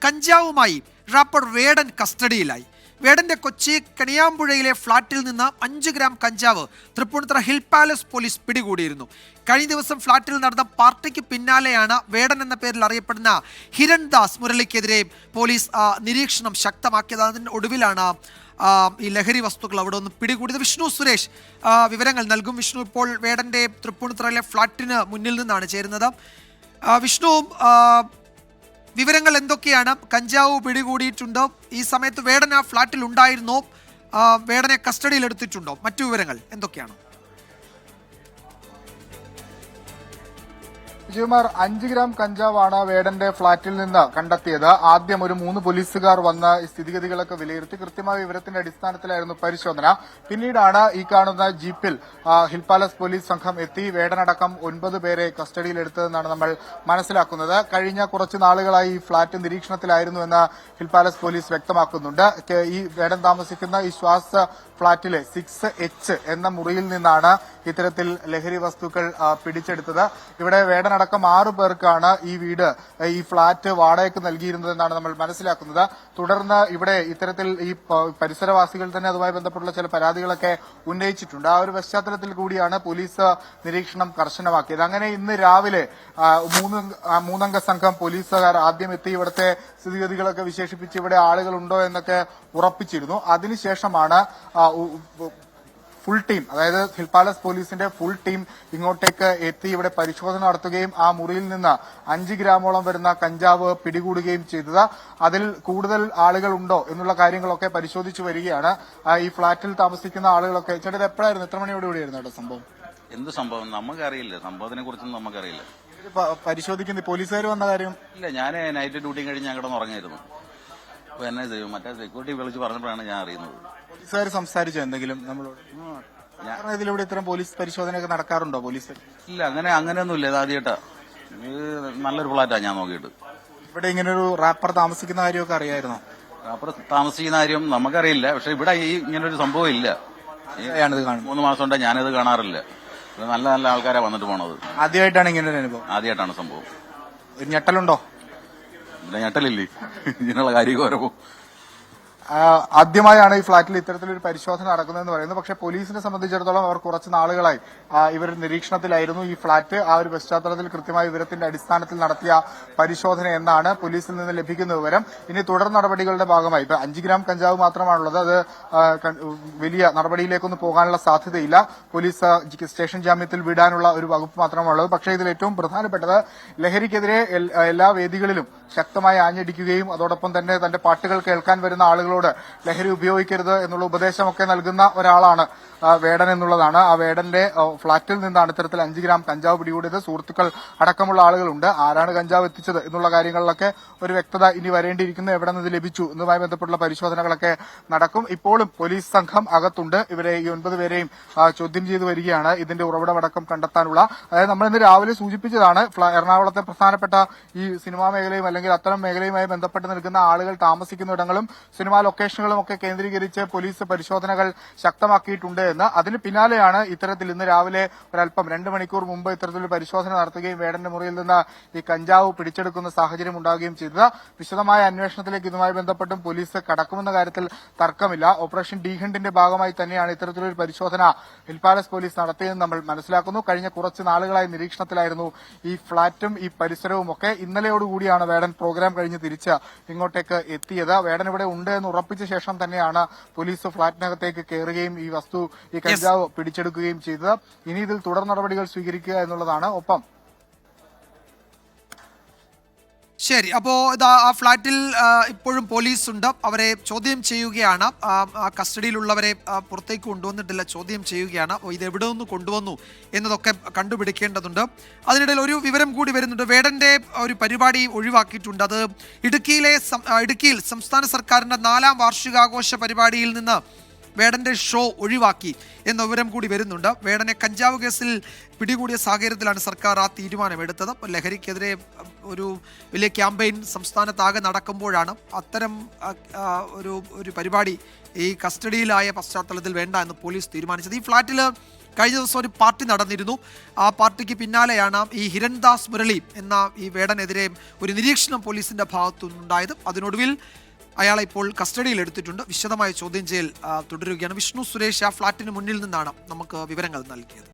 കഞ്ചാവുമായി റാപ്പർ വേടൻ കസ്റ്റഡിയിലായി. വേടന്റെ കൊച്ചി കണിയാമ്പുഴയിലെ ഫ്ളാറ്റിൽ നിന്ന് 5 ഗ്രാം കഞ്ചാവ് തൃപ്പൂണിത്തുറ ഹിൽ പാലസ് പോലീസ് പിടികൂടിയിരുന്നു. കഴിഞ്ഞ ദിവസം ഫ്ളാറ്റിൽ നടന്ന പാർട്ടിക്ക് പിന്നാലെയാണ് വേടൻ എന്ന പേരിൽ അറിയപ്പെടുന്ന ഹിരൺദാസ് മുരളിക്കെതിരെ പോലീസ് നിരീക്ഷണം ശക്തമാക്കിയത്. അതിന് ഒടുവിലാണ് ഈ ലഹരി വസ്തുക്കൾ അവിടെ ഒന്ന് പിടികൂടിയത്. വിഷ്ണു സുരേഷ് വിവരങ്ങൾ നൽകും. വിഷ്ണു, ഇപ്പോൾ വേടന്റെ തൃപ്പൂണിത്തുറയിലെ ഫ്ളാറ്റിന് മുന്നിൽ നിന്നാണ് ചേരുന്നത്. വിഷ്ണു, വിവരങ്ങൾ എന്തൊക്കെയാണ്? കഞ്ചാവ് പിടികൂടിയിട്ടുണ്ടോ? ഈ സമയത്ത് വേടൻ ആ ഫ്ളാറ്റിൽ ഉണ്ടായിരുന്നോ? വേടനെ കസ്റ്റഡിയിൽ എടുത്തിട്ടുണ്ടോ? മറ്റു വിവരങ്ങൾ എന്തൊക്കെയാണ്? വിജയകുമാർ, 5 ഗ്രാം കഞ്ചാവാണ് വേടന്റെ ഫ്ളാറ്റിൽ നിന്ന് കണ്ടെത്തിയത്. ആദ്യം ഒരു 3 പോലീസുകാർ വന്ന് സ്ഥിതിഗതികളൊക്കെ വിലയിരുത്തി കൃത്യമായ വിവരത്തിന്റെ അടിസ്ഥാനത്തിലായിരുന്നു പരിശോധന. പിന്നീടാണ് ഈ കാണുന്ന ജീപ്പിൽ ഹിൽ പാലസ് പോലീസ് സംഘം എത്തി വേടനടക്കം 9 പേരെ കസ്റ്റഡിയിലെടുത്തതെന്നാണ് നമ്മൾ മനസ്സിലാക്കുന്നത്. കഴിഞ്ഞ കുറച്ച് നാളുകളായി ഈ ഫ്ളാറ്റ് നിരീക്ഷണത്തിലായിരുന്നു എന്ന് ഹിൽ പാലസ് പോലീസ് വ്യക്തമാക്കുന്നുണ്ട്. ഈ വേടൻ താമസിക്കുന്ന ഈ ശ്വാസ ഫ്ളാറ്റിലെ 6H എന്ന മുറിയിൽ നിന്നാണ് ഇത്തരത്തിൽ ലഹരി വസ്തുക്കൾ പിടിച്ചെടുത്തത്. ഇവിടെ വേടനടക്കം 6 പേർക്കാണ് ഈ ഫ്ളാറ്റ് വാടകയ്ക്ക് നൽകിയിരുന്നതെന്നാണ് നമ്മൾ മനസ്സിലാക്കുന്നത്. തുടർന്ന് ഇവിടെ ഇത്തരത്തിൽ ഈ പരിസരവാസികൾ തന്നെ അതുമായി ബന്ധപ്പെട്ടുള്ള ചില പരാതികളൊക്കെ ഉന്നയിച്ചിട്ടുണ്ട്. ആ ഒരു പശ്ചാത്തലത്തിൽ കൂടിയാണ് പോലീസ് നിരീക്ഷണം കർശനമാക്കിയത്. അങ്ങനെ ഇന്ന് രാവിലെ 3 അംഗ സംഘം പോലീസുകാർ ആദ്യം എത്തി ഇവിടുത്തെ സ്ഥിതിഗതികളൊക്കെ വിശേഷിപ്പിച്ച് ഇവിടെ ആളുകളുണ്ടോ എന്നൊക്കെ ഉറപ്പിച്ചിരുന്നു. അതിനുശേഷമാണ് ഫുൾ ടീം, അതായത് ഹിൽ പാലസ് പോലീസിന്റെ ഫുൾ ടീം ഇങ്ങോട്ടേക്ക് എത്തി ഇവിടെ പരിശോധന നടത്തുകയും ആ മുറിയിൽ നിന്ന് 5 ഗ്രാമോളം വരുന്ന കഞ്ചാവ് പിടികൂടുകയും ചെയ്തത്. അതിൽ കൂടുതൽ ആളുകൾ ഉണ്ടോ എന്നുള്ള കാര്യങ്ങളൊക്കെ പരിശോധിച്ചു വരികയാണ്. ഈ ഫ്ളാറ്റിൽ താമസിക്കുന്ന ആളുകളൊക്കെ ചേട്ടത് എപ്പോഴായിരുന്നു, എത്ര മണിയോടുകൂടിയായിരുന്നു കേട്ടോ സംഭവം? എന്ത് സംഭവം നമുക്കറിയില്ല, സംഭവത്തിനെ കുറിച്ചൊന്നും നമുക്കറിയില്ല. പരിശോധിക്കുന്ന പോലീസുകാർ വന്ന കാര്യം ഇല്ല, ഞാൻ നൈറ്റ് ഡ്യൂട്ടി കഴിഞ്ഞ് ഞാൻ കിടന്ന് ഉറങ്ങിയിരുന്നു. അപ്പൊ എന്നെ മറ്റേ സെക്യൂരിറ്റി വിളിച്ച് പറഞ്ഞപ്പോഴാണ് ഞാൻ അറിയുന്നത്. പോലീസുകാർ സംസാരിച്ചോ എന്തെങ്കിലും നമ്മളോട്? ഇതിലൂടെ ഇത്തരം പോലീസ് പരിശോധനയൊക്കെ നടക്കാറുണ്ടോ പോലീസ്? ഇല്ല, അങ്ങനെയൊന്നുമില്ല. ഇത് ആദ്യമായിട്ടാ, നല്ലൊരു ഫ്ളാറ്റാ ഞാൻ നോക്കിയിട്ട്. ഇവിടെ ഇങ്ങനൊരു റാപ്പർ താമസിക്കുന്ന കാര്യമൊക്കെ അറിയായിരുന്നോ? റാപ്പർ താമസിക്കുന്ന കാര്യം നമുക്കറിയില്ല. പക്ഷെ ഇവിടെ ഇങ്ങനൊരു സംഭവം ഇല്ല. 3 മാസം കൊണ്ട് ഞാനിത് കാണാറില്ല. നല്ല നല്ല ആൾക്കാരാ വന്നിട്ട് പോണത്. ആദ്യമായിട്ടാണ് ഇങ്ങനെ ഒരു അനുഭവം? ആദ്യമായിട്ടാണ് സംഭവം. ഒരു ഞെട്ടലുണ്ടോ? ഇവിടെ ഞെട്ടലില്ലേ ഇങ്ങനെയുള്ള കാര്യം ഓരോ ആദ്യമായാണ് ഈ ഫ്ളാറ്റിൽ ഇത്തരത്തിലൊരു പരിശോധന നടക്കുന്നതെന്ന് പറയുന്നത്. പക്ഷേ പോലീസിനെ സംബന്ധിച്ചിടത്തോളം അവർ കുറച്ച് നാളുകളായി ഇവർ നിരീക്ഷണത്തിലായിരുന്നു. ഈ ഫ്ളാറ്റ് ആ ഒരു പശ്ചാത്തലത്തിൽ കൃത്യമായ വിവരത്തിന്റെ അടിസ്ഥാനത്തിൽ നടത്തിയ പരിശോധന എന്നാണ് പോലീസിൽ നിന്ന് ലഭിക്കുന്ന വിവരം. ഇനി തുടർ നടപടികളുടെ ഭാഗമായി ഇപ്പൊ 5 ഗ്രാം കഞ്ചാവ് മാത്രമാണുള്ളത്. അത് വലിയ നടപടിയിലേക്കൊന്നും പോകാനുള്ള സാധ്യതയില്ല. പോലീസ് സ്റ്റേഷൻ ജാമ്യത്തിൽ വിടാനുള്ള ഒരു വകുപ്പ് മാത്രമാണുള്ളത്. പക്ഷേ ഇതിൽ ഏറ്റവും പ്രധാനപ്പെട്ടത് ലഹരിക്കെതിരെ എല്ലാ വേദികളിലും ശക്തമായി ആഞ്ഞടിക്കുകയും അതോടൊപ്പം തന്നെ തന്റെ പാട്ടുകൾ കേൾക്കാൻ വരുന്ന ആളുകളോട് ലഹരി ഉപയോഗിക്കരുത് എന്നുള്ള ഉപദേശമൊക്കെ നൽകുന്ന ഒരാളാണ് വേടൻ എന്നുള്ളതാണ്. ആ വേടന്റെ ഫ്ളാറ്റിൽ നിന്നാണ് ഇത്തരത്തിൽ 5 ഗ്രാം കഞ്ചാവ് പിടികൂടിയത്. സുഹൃത്തുക്കൾ അടക്കമുള്ള ആളുകളുണ്ട്. ആരാണ് കഞ്ചാവ് എത്തിച്ചത് എന്നുള്ള കാര്യങ്ങളിലൊക്കെ ഒരു വ്യക്തത ഇനി വരേണ്ടിയിരിക്കുന്നു. എവിടെ നിന്ന് ലഭിച്ചു എന്നതുമായി ബന്ധപ്പെട്ടുള്ള പരിശോധനകളൊക്കെ നടക്കും. ഇപ്പോഴും പോലീസ് സംഘം അകത്തുണ്ട്. ഇവരെ ഈ 9 പേരെയും ചോദ്യം ചെയ്തു വരികയാണ് ഇതിന്റെ ഉറവിടമടക്കം കണ്ടെത്താനുള്ള. അതായത് നമ്മൾ ഇന്ന് രാവിലെ സൂചിപ്പിച്ചതാണ്, എറണാകുളത്തെ പ്രധാനപ്പെട്ട ഈ സിനിമാ മേഖലയും അല്ലെങ്കിൽ അത്തരം മേഖലയുമായി ബന്ധപ്പെട്ട് നിൽക്കുന്ന ആളുകൾ താമസിക്കുന്നിടങ്ങളും സിനിമാ ലൊക്കേഷനുകളും ഒക്കെ കേന്ദ്രീകരിച്ച് പോലീസ് പരിശോധനകൾ ശക്തമാക്കിയിട്ടുണ്ട് എന്ന്. അതിന് പിന്നാലെയാണ് ഇത്തരത്തിൽ ഇന്ന് രാവിലെ ഒരല്പം 2 മണിക്കൂർ മുമ്പ് ഇത്തരത്തിലൊരു പരിശോധന നടത്തുകയും വേടന്റെ മുറിയിൽ നിന്ന് ഈ കഞ്ചാവ് പിടിച്ചെടുക്കുന്ന സാഹചര്യം ഉണ്ടാവുകയും ചെയ്തത്. വിശദമായ അന്വേഷണത്തിലേക്ക് ഇതുമായി ബന്ധപ്പെട്ടും പോലീസ് കടക്കുമെന്ന കാര്യത്തിൽ തർക്കമില്ല. ഓപ്പറേഷൻ ഡി ഹണ്ടിന്റെ ഭാഗമായി തന്നെയാണ് ഇത്തരത്തിലൊരു പരിശോധന ഹിൽ പാലസ് പോലീസ് നടത്തിയതെന്ന് നമ്മൾ മനസ്സിലാക്കുന്നു. കഴിഞ്ഞ കുറച്ച് നാളുകളായി നിരീക്ഷണത്തിലായിരുന്നു ഈ ഫ്ളാറ്റും ഈ പരിസരവും ഒക്കെ. ഇന്നലെയോടുകൂടിയാണ് വേടൻ പ്രോഗ്രാം കഴിഞ്ഞ് തിരിച്ച് ഇങ്ങോട്ടേക്ക് എത്തിയത്. വേടൻ ഇവിടെ ഉണ്ട് എന്ന് ഉറപ്പിച്ച ശേഷം തന്നെയാണ് പോലീസ് ഫ്ളാറ്റിനകത്തേക്ക് കയറുകയും ഈ കഞ്ചാവ് പിടിച്ചെടുക്കുകയും ചെയ്തത്. ഇനി ഇതിൽ തുടർ നടപടികൾ സ്വീകരിക്കുക എന്നുള്ളതാണ്. ഒപ്പം ശരി, അപ്പോ ഇതാ ആ ഫ്ളാറ്റിൽ ഇപ്പോഴും പോലീസ് ഉണ്ട്. അവരെ ചോദ്യം ചെയ്യുകയാണ്. കസ്റ്റഡിയിലുള്ളവരെ പുറത്തേക്ക് കൊണ്ടുവന്നിട്ടില്ല, ചോദ്യം ചെയ്യുകയാണ്. ഇത് എവിടെ നിന്ന് കൊണ്ടുവന്നു എന്നതൊക്കെ കണ്ടുപിടിക്കേണ്ടതുണ്ട്. അതിനിടയിൽ ഒരു വിവരം കൂടി വരുന്നുണ്ട്. വേടന്റെ ഒരു പരിപാടി ഒഴിവാക്കിയിട്ടുണ്ട്. അത് ഇടുക്കിയിൽ സംസ്ഥാന സർക്കാരിന്റെ 4ാം വാർഷികാഘോഷ പരിപാടിയിൽ നിന്ന് വേടന്റെ ഷോ ഒഴിവാക്കി എന്ന വിവരം കൂടി വരുന്നുണ്ട്. വേടനെ കഞ്ചാവ് കേസിൽ പിടികൂടിയ സാഹചര്യത്തിലാണ് സർക്കാർ ആ തീരുമാനമെടുത്തത്. ലഹരിക്കെതിരെ ഒരു വലിയ ക്യാമ്പയിൻ സംസ്ഥാനത്താകെ നടക്കുമ്പോഴാണ് അത്തരം ഒരു പരിപാടി ഈ കസ്റ്റഡിയിലായ പശ്ചാത്തലത്തിൽ വേണ്ട എന്ന് പോലീസ് തീരുമാനിച്ചത്. ഈ ഫ്ളാറ്റിൽ കഴിഞ്ഞ ദിവസം ഒരു പാർട്ടി നടന്നിരുന്നു. ആ പാർട്ടിക്ക് പിന്നാലെയാണ് ഈ ഹിരൺദാസ് മുരളി എന്ന ഈ വേടനെതിരെ ഒരു നിരീക്ഷണം പോലീസിന്റെ ഭാഗത്തുനിന്നുണ്ടായത്. അതിനൊടുവിൽ അയാളെ ഇപ്പോൾ കസ്റ്റഡിയിൽ എടുത്തിട്ടുണ്ട്. വിശദമായ ചോദ്യം ചെയ്യൽ തുടരുകയാണ്. വിഷ്ണു സുരേഷ് ആ ഫ്ളാറ്റിന് മുന്നിൽ നിന്നാണ് നമുക്ക് വിവരങ്ങൾ നൽകിയത്.